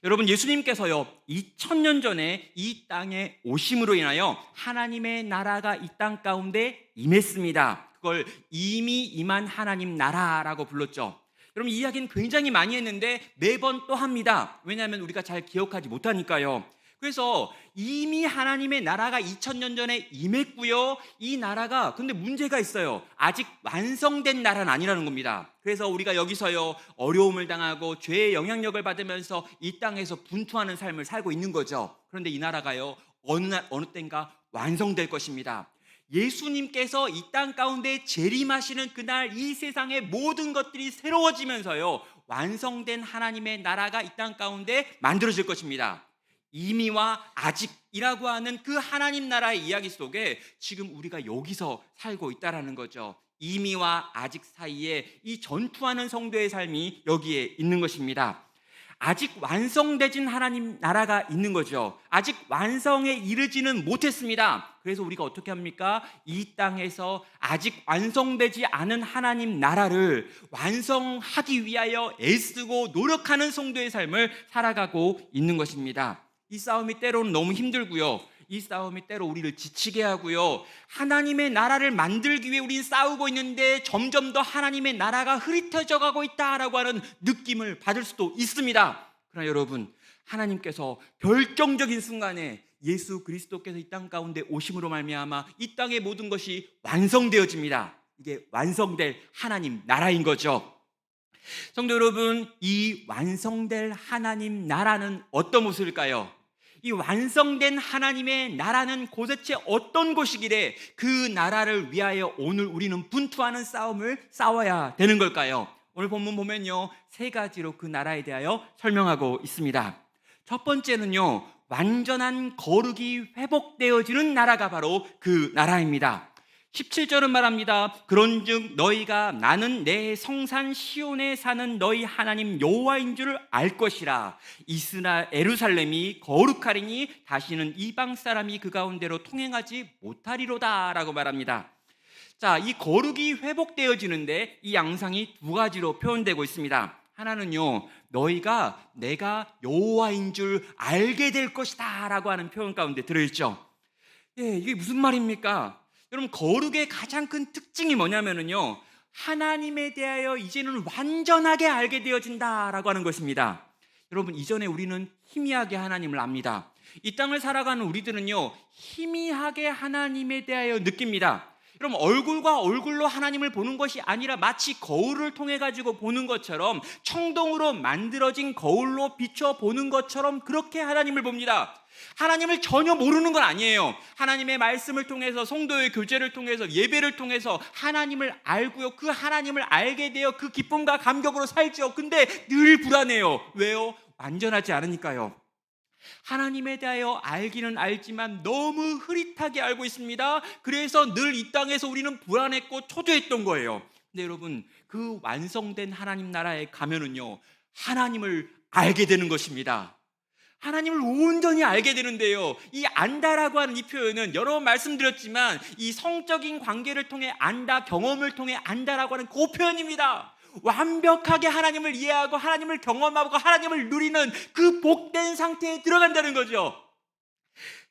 여러분, 예수님께서요 2000년 전에 이 땅에 오심으로 인하여 하나님의 나라가 이 땅 가운데 임했습니다. 그걸 이미 임한 하나님 나라라고 불렀죠. 여러분, 이 이야기는 굉장히 많이 했는데 매번 또 합니다. 왜냐하면 우리가 잘 기억하지 못하니까요. 그래서 이미 하나님의 나라가 2000년 전에 임했고요, 이 나라가 근데 문제가 있어요. 아직 완성된 나라는 아니라는 겁니다. 그래서 우리가 여기서요 어려움을 당하고 죄의 영향력을 받으면서 이 땅에서 분투하는 삶을 살고 있는 거죠. 그런데 이 나라가요 어느 때인가 완성될 것입니다. 예수님께서 이 땅 가운데 재림하시는 그날 이 세상의 모든 것들이 새로워지면서요 완성된 하나님의 나라가 이 땅 가운데 만들어질 것입니다. 이미와 아직이라고 하는 그 하나님 나라의 이야기 속에 지금 우리가 여기서 살고 있다라는 거죠. 이미와 아직 사이에 이 전투하는 성도의 삶이 여기에 있는 것입니다. 아직 완성되진 하나님 나라가 있는 거죠. 아직 완성에 이르지는 못했습니다. 그래서 우리가 어떻게 합니까? 이 땅에서 아직 완성되지 않은 하나님 나라를 완성하기 위하여 애쓰고 노력하는 성도의 삶을 살아가고 있는 것입니다. 이 싸움이 때로는 너무 힘들고요, 이 싸움이 때로 우리를 지치게 하고요, 하나님의 나라를 만들기 위해 우리는 싸우고 있는데 점점 더 하나님의 나라가 흐릿해져 가고 있다라고 하는 느낌을 받을 수도 있습니다. 그러나 여러분, 하나님께서 결정적인 순간에 예수 그리스도께서 이 땅 가운데 오심으로 말미암아 이 땅의 모든 것이 완성되어집니다. 이게 완성될 하나님 나라인 거죠. 성도 여러분, 이 완성될 하나님 나라는 어떤 모습일까요? 이 완성된 하나님의 나라는 도대체 어떤 곳이기에 그 나라를 위하여 오늘 우리는 분투하는 싸움을 싸워야 되는 걸까요? 오늘 본문 보면요 3가지로 그 나라에 대하여 설명하고 있습니다. 첫 번째는요, 완전한 거룩이 회복되어지는 나라가 바로 그 나라입니다. 17절은 말합니다. 그런즉 너희가 나는 내 성산 시온에 사는 너희 하나님 여호와인 줄 알 것이라. 예루살렘이 거룩하리니 다시는 이방 사람이 그 가운데로 통행하지 못하리로다 라고 말합니다. 자, 이 거룩이 회복되어지는데 이 양상이 2가지로 표현되고 있습니다. 하나는요, 너희가 내가 여호와인 줄 알게 될 것이다 라고 하는 표현 가운데 들어있죠. 예, 이게 무슨 말입니까? 여러분, 거룩의 가장 큰 특징이 뭐냐면요, 하나님에 대하여 이제는 완전하게 알게 되어진다라고 하는 것입니다. 여러분, 이전에 우리는 희미하게 하나님을 압니다. 이 땅을 살아가는 우리들은요 희미하게 하나님에 대하여 느낍니다. 여러분, 얼굴과 얼굴로 하나님을 보는 것이 아니라 마치 거울을 통해 가지고 보는 것처럼, 청동으로 만들어진 거울로 비춰 보는 것처럼 그렇게 하나님을 봅니다. 하나님을 전혀 모르는 건 아니에요. 하나님의 말씀을 통해서, 성도의 교제를 통해서, 예배를 통해서 하나님을 알고요, 그 하나님을 알게 되어 그 기쁨과 감격으로 살죠. 근데 늘 불안해요. 왜요? 완전하지 않으니까요. 하나님에 대하여 알기는 알지만 너무 흐릿하게 알고 있습니다. 그래서 늘 이 땅에서 우리는 불안했고 초조했던 거예요. 근데 여러분, 그 완성된 하나님 나라에 가면은요 하나님을 알게 되는 것입니다. 하나님을 온전히 알게 되는데요, 이 안다라고 하는 이 표현은 여러 번 말씀드렸지만 이 성적인 관계를 통해 안다, 경험을 통해 안다라고 하는 그 표현입니다. 완벽하게 하나님을 이해하고 하나님을 경험하고 하나님을 누리는 그 복된 상태에 들어간다는 거죠.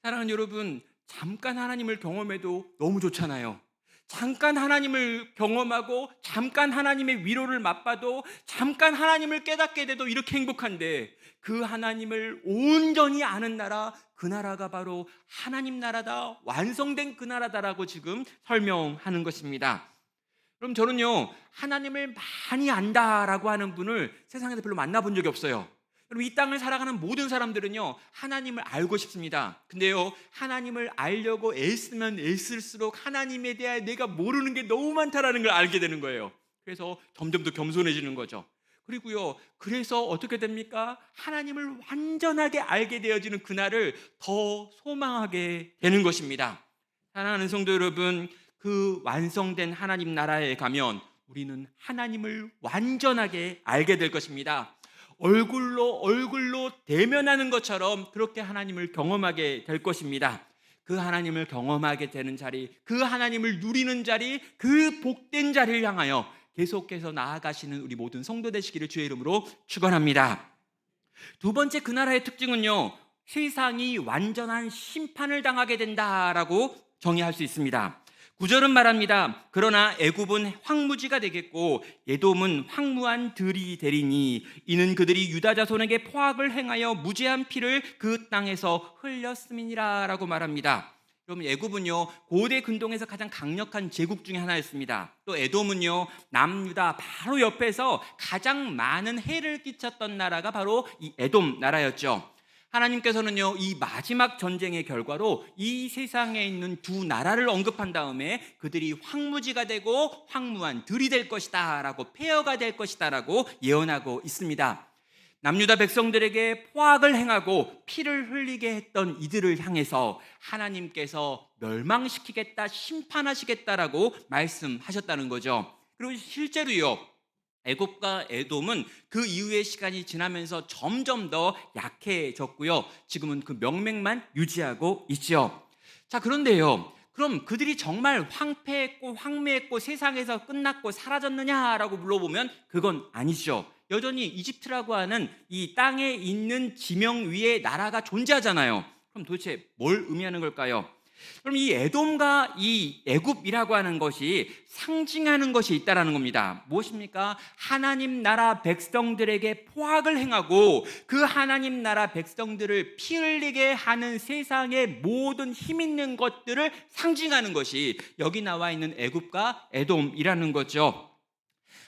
사랑하는 여러분, 잠깐 하나님을 경험해도 너무 좋잖아요. 잠깐 하나님을 경험하고 잠깐 하나님의 위로를 맛봐도 잠깐 하나님을 깨닫게 돼도 이렇게 행복한데, 그 하나님을 온전히 아는 나라, 그 나라가 바로 하나님 나라다, 완성된 그 나라다라고 지금 설명하는 것입니다. 그럼 저는요, 하나님을 많이 안다라고 하는 분을 세상에서 별로 만나본 적이 없어요. 여러분, 이 땅을 살아가는 모든 사람들은요, 하나님을 알고 싶습니다. 근데요, 하나님을 알려고 애쓰면 애쓸수록 하나님에 대해 내가 모르는 게 너무 많다라는 걸 알게 되는 거예요. 그래서 점점 더 겸손해지는 거죠. 그리고요, 그래서 어떻게 됩니까? 하나님을 완전하게 알게 되어지는 그날을 더 소망하게 되는 것입니다. 사랑하는 성도 여러분, 그 완성된 하나님 나라에 가면 우리는 하나님을 완전하게 알게 될 것입니다. 얼굴로 대면하는 것처럼 그렇게 하나님을 경험하게 될 것입니다. 그 하나님을 경험하게 되는 자리, 그 하나님을 누리는 자리, 그 복된 자리를 향하여 계속해서 나아가시는 우리 모든 성도 되시기를 주의 이름으로 축원합니다. 두 번째, 그 나라의 특징은요, 세상이 완전한 심판을 당하게 된다라고 정의할 수 있습니다. 9절은 말합니다. 그러나 애굽은 황무지가 되겠고 에돔은 황무한 들이 되리니 이는 그들이 유다 자손에게 포악을 행하여 무죄한 피를 그 땅에서 흘렸음이니라 라고 말합니다. 그럼 애굽은요, 고대 근동에서 가장 강력한 제국 중에 하나였습니다. 또 에돔은요, 남유다 바로 옆에서 가장 많은 해를 끼쳤던 나라가 바로 이 에돔 나라였죠. 하나님께서는요, 이 마지막 전쟁의 결과로 이 세상에 있는 두 나라를 언급한 다음에 그들이 황무지가 되고 황무한 들이 될 것이다 라고, 폐허가 될 것이다 라고 예언하고 있습니다. 남유다 백성들에게 포악을 행하고 피를 흘리게 했던 이들을 향해서 하나님께서 멸망시키겠다, 심판하시겠다라고 말씀하셨다는 거죠. 그리고 실제로요, 애굽과 에돔은 그 이후의 시간이 지나면서 점점 더 약해졌고요, 지금은 그 명맥만 유지하고 있죠. 자, 그런데요, 그럼 그들이 정말 황폐했고 황무했고 세상에서 끝났고 사라졌느냐라고 물어보면 그건 아니죠. 여전히 이집트라고 하는 이 땅에 있는 지명 위에 나라가 존재하잖아요. 그럼 도대체 뭘 의미하는 걸까요? 그럼 이 에돔과 이 애굽이라고 하는 것이 상징하는 것이 있다라는 겁니다. 무엇입니까? 하나님 나라 백성들에게 포악을 행하고 그 하나님 나라 백성들을 피 흘리게 하는 세상의 모든 힘 있는 것들을 상징하는 것이 여기 나와 있는 애굽과 에돔이라는 거죠.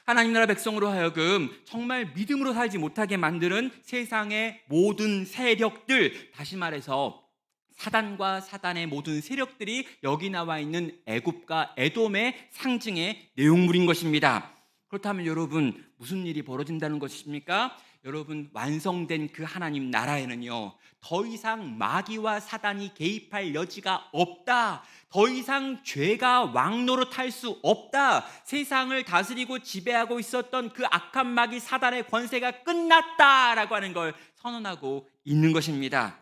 하나님 나라 백성으로 하여금 정말 믿음으로 살지 못하게 만드는 세상의 모든 세력들, 다시 말해서 사단과 사단의 모든 세력들이 여기 나와 있는 애굽과 에돔의 상징의 내용물인 것입니다. 그렇다면 여러분, 무슨 일이 벌어진다는 것입니까? 여러분, 완성된 그 하나님 나라에는요, 더 이상 마귀와 사단이 개입할 여지가 없다. 더 이상 죄가 왕노릇할 수 없다. 세상을 다스리고 지배하고 있었던 그 악한 마귀 사단의 권세가 끝났다라고 하는 걸 선언하고 있는 것입니다.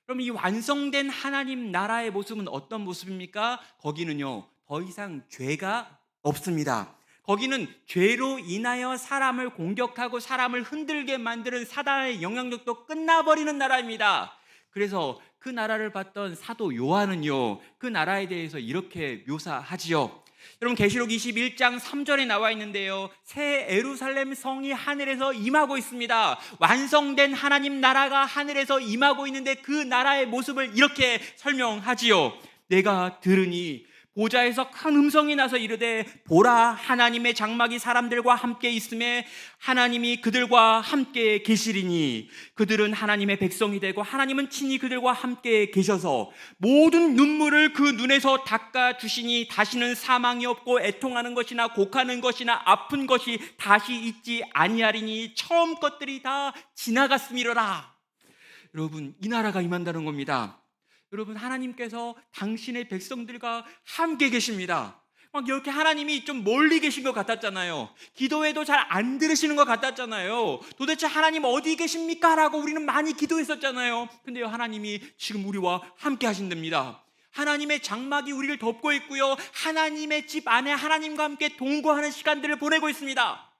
그럼 이 완성된 하나님 나라의 모습은 어떤 모습입니까? 거기는요, 더 이상 죄가 없습니다. 거기는 죄로 인하여 사람을 공격하고 사람을 흔들게 만드는 사단의 영향력도 끝나버리는 나라입니다. 그래서 그 나라를 봤던 사도 요한은요, 그 나라에 대해서 이렇게 묘사하지요. 여러분, 계시록 21장 3절에 나와 있는데요, 새 예루살렘 성이 하늘에서 임하고 있습니다. 완성된 하나님 나라가 하늘에서 임하고 있는데 그 나라의 모습을 이렇게 설명하지요. 내가 들으니 보좌에서 큰 음성이 나서 이르되 보라, 하나님의 장막이 사람들과 함께 있음에 하나님이 그들과 함께 계시리니 그들은 하나님의 백성이 되고 하나님은 친히 그들과 함께 계셔서 모든 눈물을 그 눈에서 닦아 주시니 다시는 사망이 없고 애통하는 것이나 곡하는 것이나 아픈 것이 다시 있지 아니하리니 처음 것들이 다 지나갔음이로라. 여러분, 이 나라가 임한다는 겁니다. 여러분, 하나님께서 당신의 백성들과 함께 계십니다. 막 이렇게 하나님이 좀 멀리 계신 것 같았잖아요. 기도해도 잘 안 들으시는 것 같았잖아요. 도대체 하나님 어디 계십니까? 라고 우리는 많이 기도했었잖아요. 근데요, 하나님이 지금 우리와 함께 하신답니다. 하나님의 장막이 우리를 덮고 있고요, 하나님의 집 안에 하나님과 함께 동거하는 시간들을 보내고 있습니다.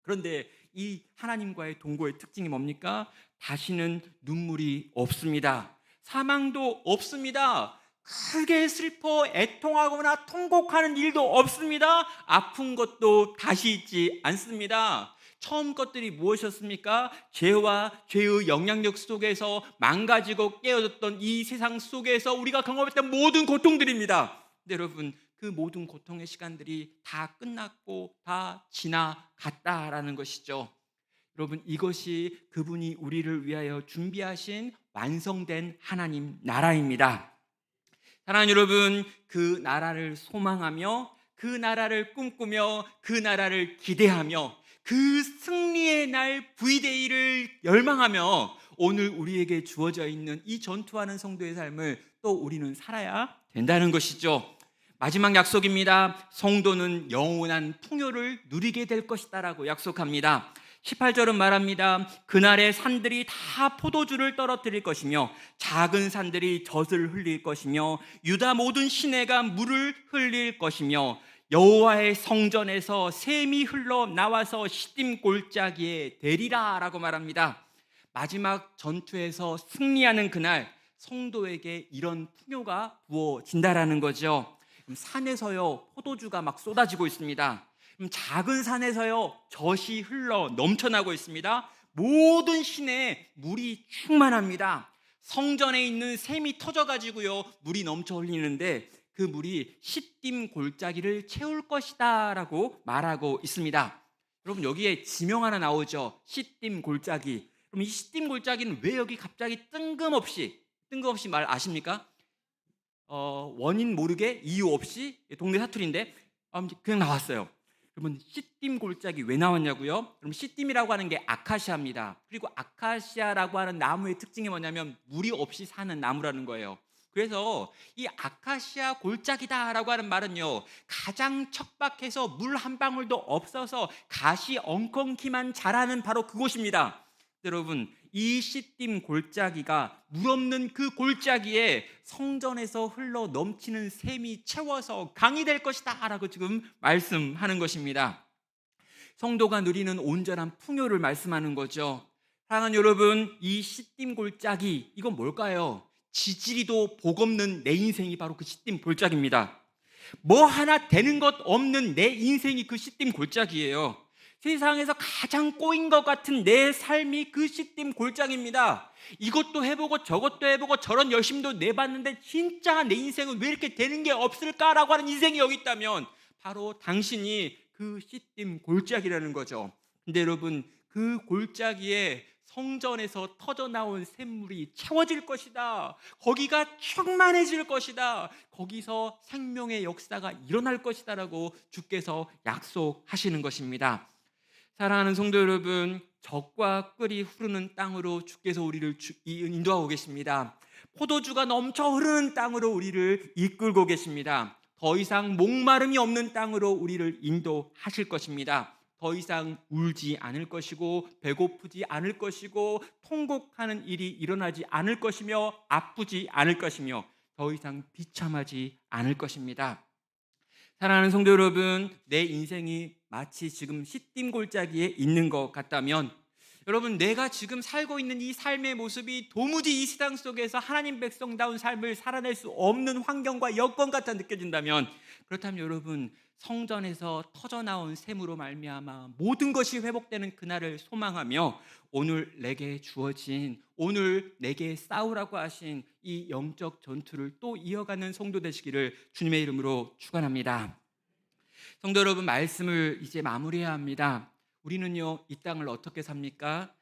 그런데 이 하나님과의 동거의 특징이 뭡니까? 다시는 눈물이 없습니다. 사망도 없습니다. 크게 슬퍼 애통하거나 통곡하는 일도 없습니다. 아픈 것도 다시 있지 않습니다. 처음 것들이 무엇이었습니까? 죄와 죄의 영향력 속에서 망가지고 깨어졌던 이 세상 속에서 우리가 경험했던 모든 고통들입니다. 근데 여러분, 그 모든 고통의 시간들이 다 끝났고 다 지나갔다라는 것이죠. 여러분, 이것이 그분이 우리를 위하여 준비하신 완성된 하나님 나라입니다. 사랑하는 여러분, 그 나라를 소망하며 그 나라를 꿈꾸며 그 나라를 기대하며 그 승리의 날 V-Day를 열망하며 오늘 우리에게 주어져 있는 이 전투하는 성도의 삶을 또 우리는 살아야 된다는 것이죠. 마지막 약속입니다. 성도는 영원한 풍요를 누리게 될 것이다라고 약속합니다. 18절은 말합니다. 그날의 산들이 다 포도주를 떨어뜨릴 것이며 작은 산들이 젖을 흘릴 것이며 유다 모든 시내가 물을 흘릴 것이며 여호와의 성전에서 샘이 흘러 나와서 시딤 골짜기에 대리라 라고 말합니다. 마지막 전투에서 승리하는 그날 성도에게 이런 풍요가 부어진다라는 거죠. 산에서요 포도주가 막 쏟아지고 있습니다. 작은 산에서요 젖이 흘러 넘쳐나고 있습니다. 모든 시내에 물이 충만합니다. 성전에 있는 샘이 터져가지고요 물이 넘쳐 흘리는데 그 물이 시딤 골짜기를 채울 것이다 라고 말하고 있습니다. 여러분, 여기에 지명 하나 나오죠. 시딤 골짜기. 그럼 이 시딤 골짜기는 왜 여기 갑자기 뜬금없이 말 아십니까? 원인 모르게 이유 없이 동네 사투리인데 그냥 나왔어요. 여러분, 시딤 골짜기 왜 나왔냐고요? 그럼 시딤이라고 하는 게 아카시아입니다. 그리고 아카시아라고 하는 나무의 특징이 뭐냐면 물이 없이 사는 나무라는 거예요. 그래서 이 아카시아 골짜기다라고 하는 말은요 가장 척박해서 물 한 방울도 없어서 가시 엉겅퀴만 자라는 바로 그곳입니다. 여러분, 이 시딤 골짜기가 물 없는 그 골짜기에 성전에서 흘러 넘치는 샘이 채워서 강이 될 것이다 라고 지금 말씀하는 것입니다. 성도가 누리는 온전한 풍요를 말씀하는 거죠. 사랑하는 여러분, 이 시딤 골짜기 이건 뭘까요? 지지리도 복 없는 내 인생이 바로 그 시딤 골짜기입니다. 뭐 하나 되는 것 없는 내 인생이 그 시딤 골짜기예요. 세상에서 가장 꼬인 것 같은 내 삶이 그 시딤 골짜기입니다. 이것도 해보고 저것도 해보고 저런 열심도 내봤는데 진짜 내 인생은 왜 이렇게 되는 게 없을까라고 하는 인생이 여기 있다면 바로 당신이 그 시딤 골짜기라는 거죠. 근데 여러분, 그 골짜기에 성전에서 터져나온 샘물이 채워질 것이다. 거기가 충만해질 것이다. 거기서 생명의 역사가 일어날 것이다 라고 주께서 약속하시는 것입니다. 사랑하는 성도 여러분, 젖과 꿀이 흐르는 땅으로 주께서 우리를 인도하고 계십니다. 포도주가 넘쳐 흐르는 땅으로 우리를 이끌고 계십니다. 더 이상 목마름이 없는 땅으로 우리를 인도하실 것입니다. 더 이상 울지 않을 것이고 배고프지 않을 것이고 통곡하는 일이 일어나지 않을 것이며 아프지 않을 것이며 더 이상 비참하지 않을 것입니다. 사랑하는 성도 여러분, 내 인생이 마치 지금 시딤 골짜기에 있는 것 같다면 여러분, 내가 지금 살고 있는 이 삶의 모습이 도무지 이 세상 속에서 하나님 백성다운 삶을 살아낼 수 없는 환경과 여건 같아 느껴진다면 그렇다면 여러분, 성전에서 터져나온 샘으로 말미암아 모든 것이 회복되는 그날을 소망하며 오늘 내게 주어진, 오늘 내게 싸우라고 하신 이 영적 전투를 또 이어가는 성도 되시기를 주님의 이름으로 축원합니다. 성도 여러분, 말씀을 이제 마무리해야 합니다. 우리는요 이 땅을 어떻게 삽니까?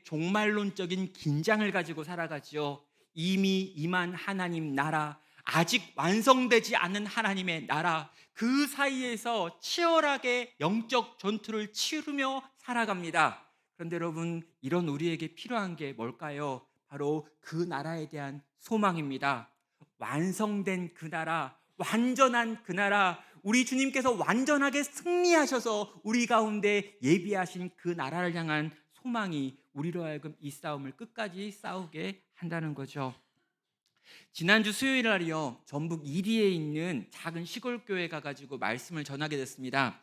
종말론적인 긴장을 가지고 살아가지요. 이미 임한 하나님 나라, 아직 완성되지 않은 하나님의 나라, 그 사이에서 치열하게 영적 전투를 치르며 살아갑니다. 그런데 여러분, 이런 우리에게 필요한 게 뭘까요? 바로 그 나라에 대한 소망입니다. 완성된 그 나라, 완전한 그 나라, 우리 주님께서 완전하게 승리하셔서 우리 가운데 예비하신 그 나라를 향한 소망이 우리로 하여금 이 싸움을 끝까지 싸우게 한다는 거죠. 지난주 수요일 날이요 전북 이리에 있는 작은 시골 교회 가가지고 말씀을 전하게 됐습니다.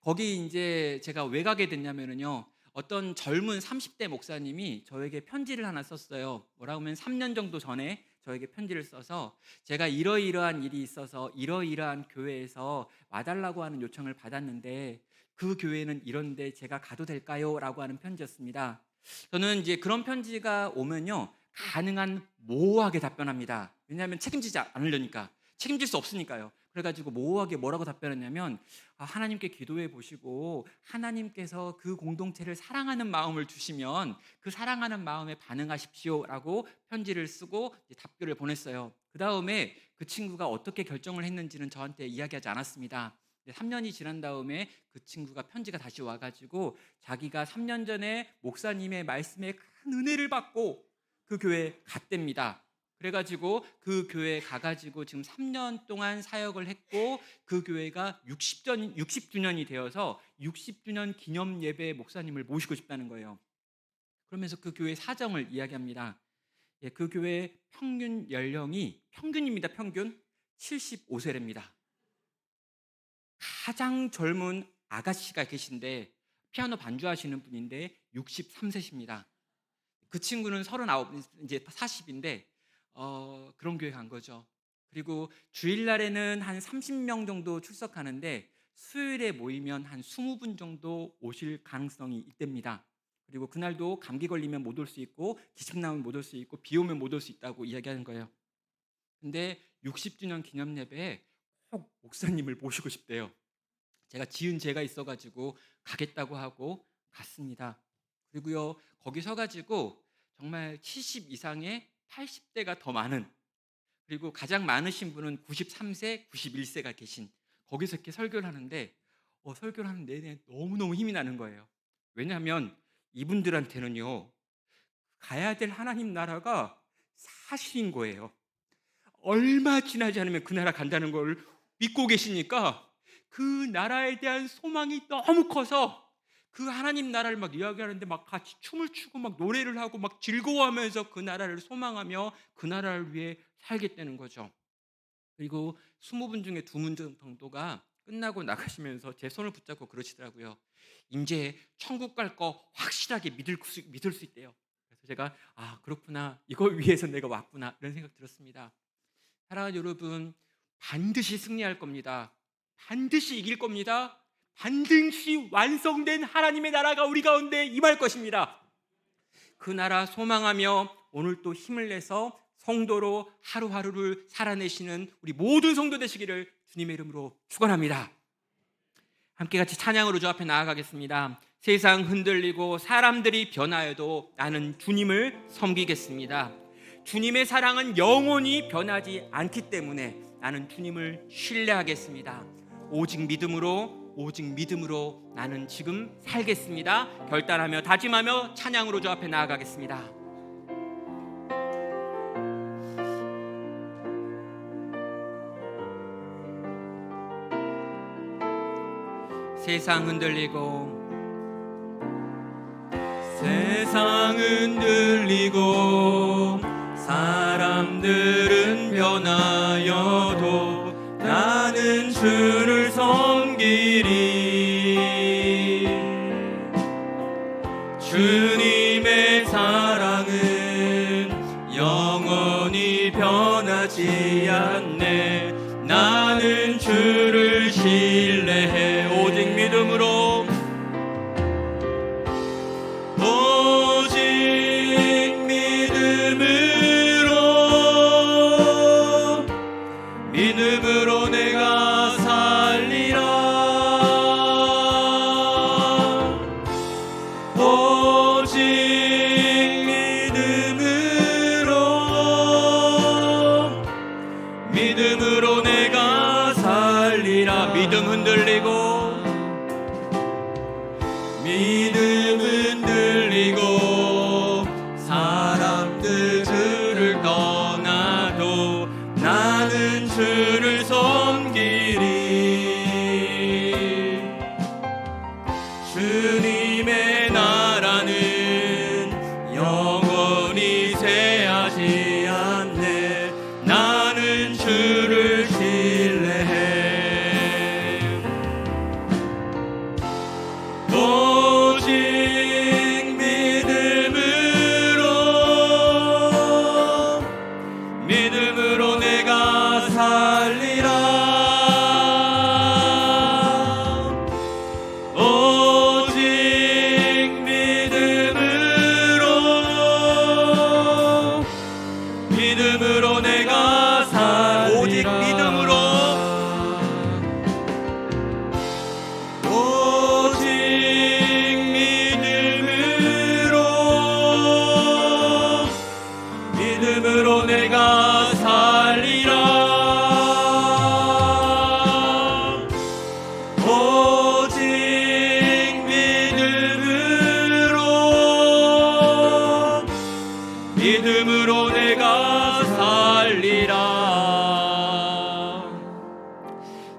거기 이제 제가 왜 가게 됐냐면요. 어떤 젊은 30대 목사님이 저에게 편지를 하나 썼어요. 뭐라고 하면 3년 정도 전에 저에게 편지를 써서 제가 이러이러한 일이 있어서 이러이러한 교회에서 와달라고 하는 요청을 받았는데 그 교회는 이런데 제가 가도 될까요? 라고 하는 편지였습니다. 저는 이제 그런 편지가 오면요, 가능한 모호하게 답변합니다. 왜냐하면 책임지지 않으려니까, 책임질 수 없으니까요. 그래가지고 모호하게 뭐라고 답변했냐면, 하나님께 기도해 보시고 하나님께서 그 공동체를 사랑하는 마음을 주시면 그 사랑하는 마음에 반응하십시오라고 편지를 쓰고 답글을 보냈어요. 그 다음에 그 친구가 어떻게 결정을 했는지는 저한테 이야기하지 않았습니다. 3년이 지난 다음에 그 친구가 편지가 다시 와가지고 자기가 3년 전에 목사님의 말씀에 큰 은혜를 받고 그 교회에 갔답니다. 그래가지고 그 교회에 가가지고 지금 3년 동안 사역을 했고 그 교회가 60주년이 되어서 60주년 기념 예배에 목사님을 모시고 싶다는 거예요. 그러면서 그 교회 사정을 이야기합니다. 그 교회의 평균 연령이, 평균입니다, 평균 75세랍니다. 가장 젊은 아가씨가 계신데 피아노 반주하시는 분인데 63세십니다. 그 친구는 39, 이제 40인데 그런 교회 간 거죠. 그리고 주일날에는 한 30명 정도 출석하는데 수요일에 모이면 한 20분 정도 오실 가능성이 있답니다. 그리고 그날도 감기 걸리면 못 올 수 있고 기침 나오면 못 올 수 있고 비 오면 못 올 수 있다고 이야기하는 거예요. 근데 60주년 기념 예배에 꼭 목사님을 모시고 싶대요. 제가 지은 죄가 있어가지고 가겠다고 하고 갔습니다. 그리고요, 거기 서가지고 정말 70 이상의 80대가 더 많은, 그리고 가장 많으신 분은 93세, 91세가 계신, 거기서 이렇게 설교를 하는데 설교를 하는 내내 너무너무 힘이 나는 거예요. 왜냐하면 이분들한테는요, 가야 될 하나님 나라가 사실인 거예요. 얼마 지나지 않으면 그 나라 간다는 걸 믿고 계시니까 그 나라에 대한 소망이 너무 커서 그 하나님 나라를 막 이야기하는데 막 같이 춤을 추고 막 노래를 하고 막 즐거워하면서 그 나라를 소망하며 그 나라를 위해 살겠다는 거죠. 그리고 20분 중에 2분 정도가 끝나고 나가시면서 제 손을 붙잡고 그러시더라고요. 이제 천국 갈 거 확실하게 믿을 수 있대요. 그래서 제가 그렇구나, 이걸 위해서 내가 왔구나, 이런 생각 들었습니다. 사랑하는 여러분, 반드시 승리할 겁니다. 반드시 이길 겁니다. 반드시 완성된 하나님의 나라가 우리 가운데 임할 것입니다. 그 나라 소망하며 오늘 또 힘을 내서 성도로 하루하루를 살아내시는 우리 모든 성도 되시기를 주님의 이름으로 축원합니다. 함께 같이 찬양으로 주 앞에 나아가겠습니다. 세상 흔들리고 사람들이 변하여도 나는 주님을 섬기겠습니다. 주님의 사랑은 영원히 변하지 않기 때문에 나는 주님을 신뢰하겠습니다. 오직 믿음으로 나는 지금 살겠습니다. 결단하며 다짐하며 찬양으로 주 앞에 나아가겠습니다. 세상 흔들리고 사람들은 변하여도 나는 주를 섬기리. 주님의 사랑은 영원히 변하지 않네. 나는 주를 신뢰해. 오직 믿음으로 내가 살리라. 오직 믿음으로 내가 살리라. 믿음 흔들리고 사람들 주를 떠나도 나는 주를 섬기리. 주님의 나라는 영원히 쇠하지 않네. 나는 주를 신뢰해.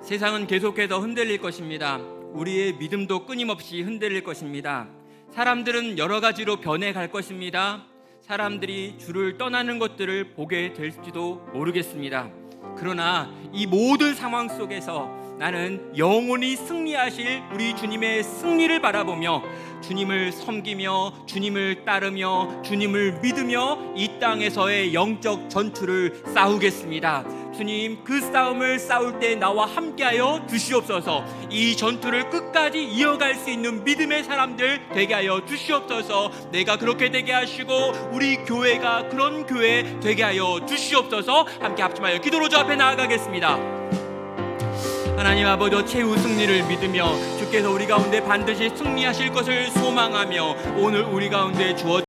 세상은 계속해서 흔들릴 것입니다. 우리의 믿음도 끊임없이 흔들릴 것입니다. 사람들은 여러 가지로 변해갈 것입니다. 사람들이 주를 떠나는 것들을 보게 될지도 모르겠습니다. 그러나 이 모든 상황 속에서 나는 영원히 승리하실 우리 주님의 승리를 바라보며 주님을 섬기며 주님을 따르며 주님을 믿으며 이 땅에서의 영적 전투를 싸우겠습니다. 주님, 그 싸움을 싸울 때 나와 함께하여 주시옵소서. 이 전투를 끝까지 이어갈 수 있는 믿음의 사람들 되게 하여 주시옵소서. 내가 그렇게 되게 하시고 우리 교회가 그런 교회 되게 하여 주시옵소서. 함께 합심하여 기도로 주 앞에 나아가겠습니다. 하나님 아버지, 최후 승리를 믿으며 주께서 우리 가운데 반드시 승리하실 것을 소망하며 오늘 우리 가운데 주어